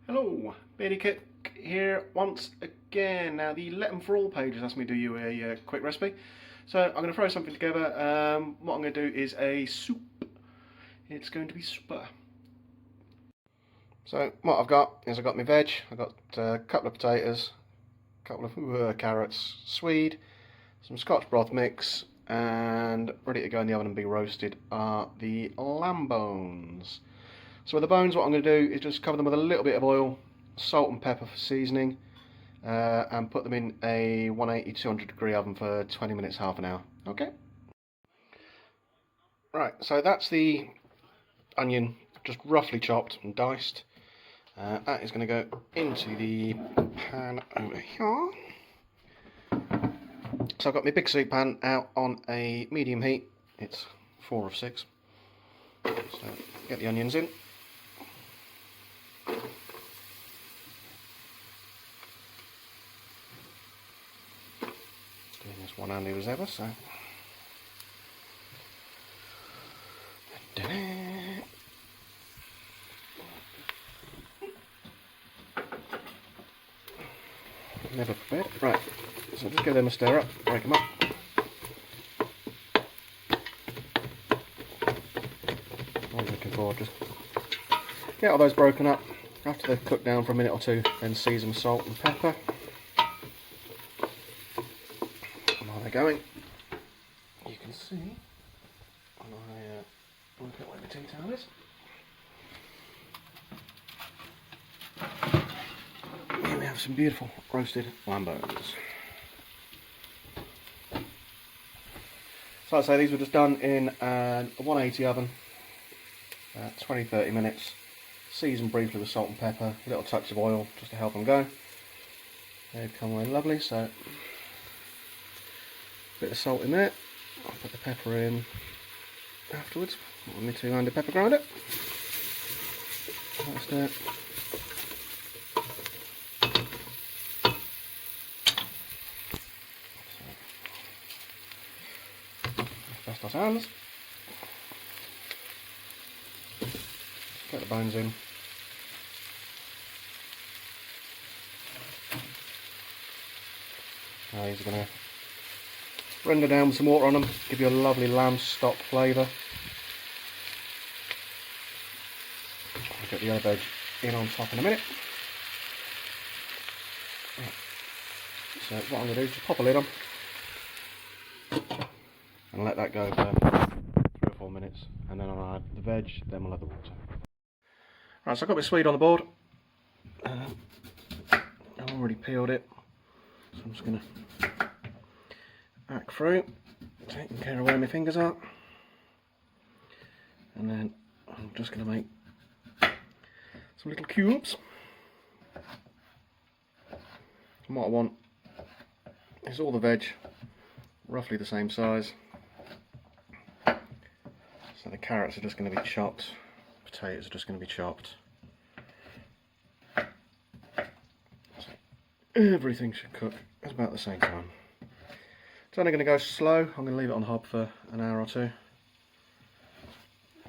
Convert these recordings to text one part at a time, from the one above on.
Hello, Beardy Cook here once again. Now the Let 'em For All page has asked me to do you a quick recipe, so I'm going to throw something together. What I'm going to do is a soup. It's going to be super. So what I've got is I've got my veg. I've got a couple of potatoes, a couple of carrots, swede, some Scotch broth mix, and ready to go in the oven and be roasted are the lamb bones. So with the bones, what I'm going to do is just cover them with a little bit of oil, salt and pepper for seasoning, and put them in a 180-200 degree oven for 20 minutes, half an hour. Okay? Right, so that's the onion just roughly chopped and diced. That is going to go into the pan over here. So I've got my big soup pan out on a medium heat. It's 4 of 6. So get the onions in. Doing this one-handed as ever, so. Never prepared. Right, so just give them a stir up, break them up. What I'm looking for, just get all those broken up. After they've cooked down for a minute or two, then season with salt and pepper. And while they're going, you can see, look at where the tea towel is. Here we have some beautiful roasted lamb bones. So I'd say these were just done in a 180 oven, 20-30 minutes. Seasoned briefly with salt and pepper, a little touch of oil just to help them go. They've come away lovely, so a bit of salt in there. I'll put the pepper in afterwards with my two-handed pepper grinder. That's it. Asbestos hands. Get the bones in. Now these are going to render down with some water on them, give you a lovely lamb stock flavour. I'll get the other veg in on top in a minute. Right. So what I'm going to do is just pop a lid on and let that go for 3 or 4 minutes, and then I'll add the veg, then we'll add the water. Right, so I've got my swede on the board. I've already peeled it, so I'm just going to hack through, taking care of where my fingers are, and then I'm just going to make some little cubes. And what I want is all the veg roughly the same size. So the carrots are just going to be chopped, potatoes are just going to be chopped. So everything should cook at about the same time. It's only going to go slow. I'm going to leave it on the hob for an hour or two.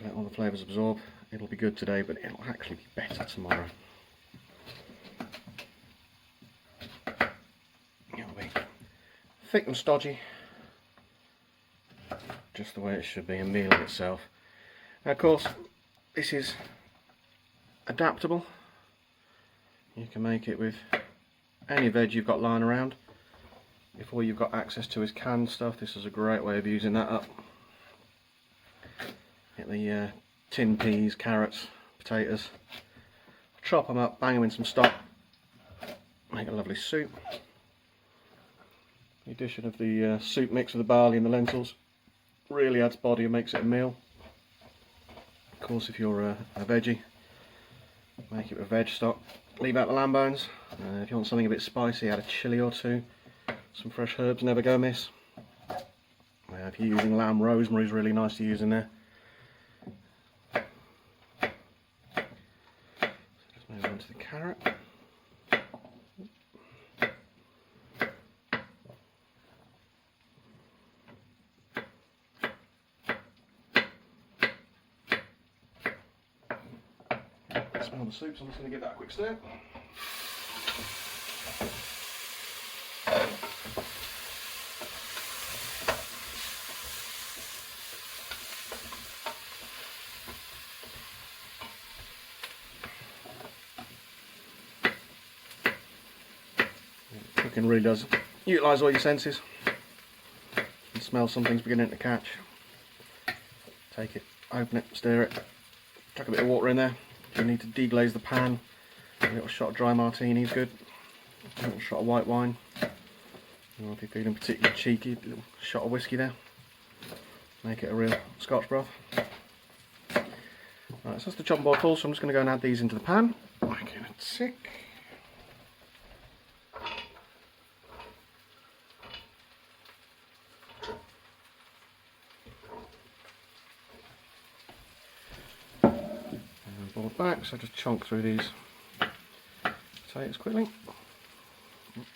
Let all the flavours absorb. It'll be good today, but it'll actually be better tomorrow. It'll be thick and stodgy, just the way it should be, and meal in itself. Now, of course, this is adaptable. You can make it with any veg you've got lying around. If all you've got access to is canned stuff, this is a great way of using that up. Get the tin peas, carrots, potatoes, chop them up, bang them in some stock, make a lovely soup. The addition of the soup mix with the barley and the lentils really adds body and makes it a meal. Of course, if you're a veggie, make it with veg stock. Leave out the lamb bones. If you want something a bit spicy, add a chilli or two. Some fresh herbs never go amiss. If you're using lamb, rosemary is really nice to use in there. So just move on to the carrot. smell the soup, so I'm just going to give that a quick stir. Cooking really does utilise all your senses. You can smell something's beginning to catch. Take it, open it, stir it, chuck a bit of water in there. If you need to deglaze the pan, a little shot of dry martini is good. A little shot of white wine. Or if you're feeling particularly cheeky, a little shot of whiskey there. Make it a real Scotch broth. Right, so that's the chopping board full, so I'm just going to go and add these into the pan. Make it a tick. Board back, so just chunk through these potatoes quickly. Oops.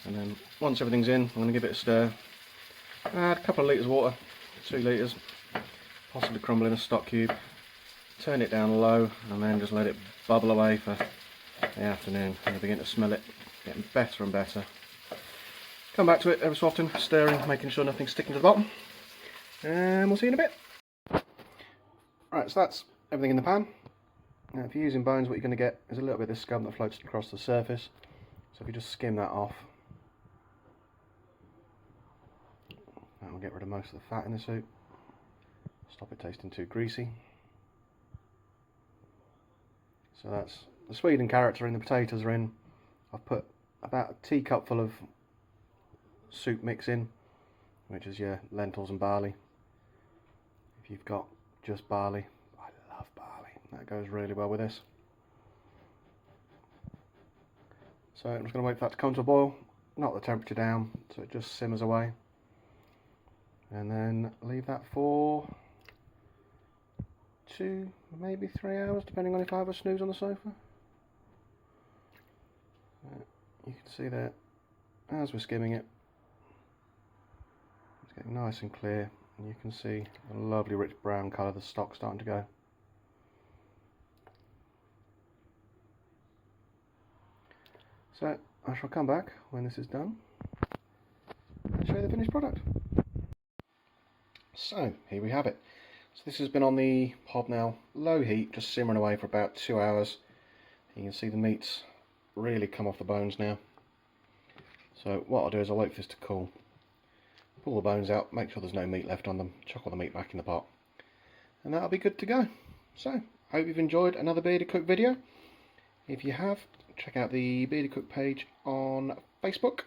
And then once everything's in, I'm going to give it a stir. Add a couple of litres of water, 2 litres, possibly crumble in a stock cube. Turn it down low and then just let it bubble away for the afternoon. And you'll begin to smell it getting better and better. Come back to it every so often, stirring, making sure nothing's sticking to the bottom. And we'll see you in a bit. Right, so that's everything in the pan. Now if you're using bones, what you're going to get is a little bit of this scum that floats across the surface. So if you just skim that off, that will get rid of most of the fat in the soup. Stop it tasting too greasy. So that's the swede and carrots are in, the potatoes are in. I've put about a teacupful of soup mix in, which is your lentils and barley. If you've got just barley, I love barley, that goes really well with this. So I'm just going to wait for that to come to a boil, knock the temperature down so it just simmers away, and then leave that for 2, maybe 3 hours, depending on if I have a snooze on the sofa. You can see that as we're skimming it, it's getting nice and clear, and you can see a lovely rich brown colour of the stock starting to go. So I shall come back when this is done and show you the finished product. So here we have it. So this has been on the hob now, low heat, just simmering away for about 2 hours. You can see the meat's really come off the bones now. So what I'll do is I'll wait for this to cool. Pull the bones out, make sure there's no meat left on them, chuck all the meat back in the pot, and that'll be good to go. So, hope you've enjoyed another Beardy Cook video. If you have, check out the Beardy Cook page on Facebook.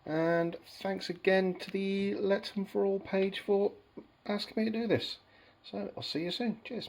And thanks again to the Let's 'Em For All page for asking me to do this. So, I'll see you soon. Cheers.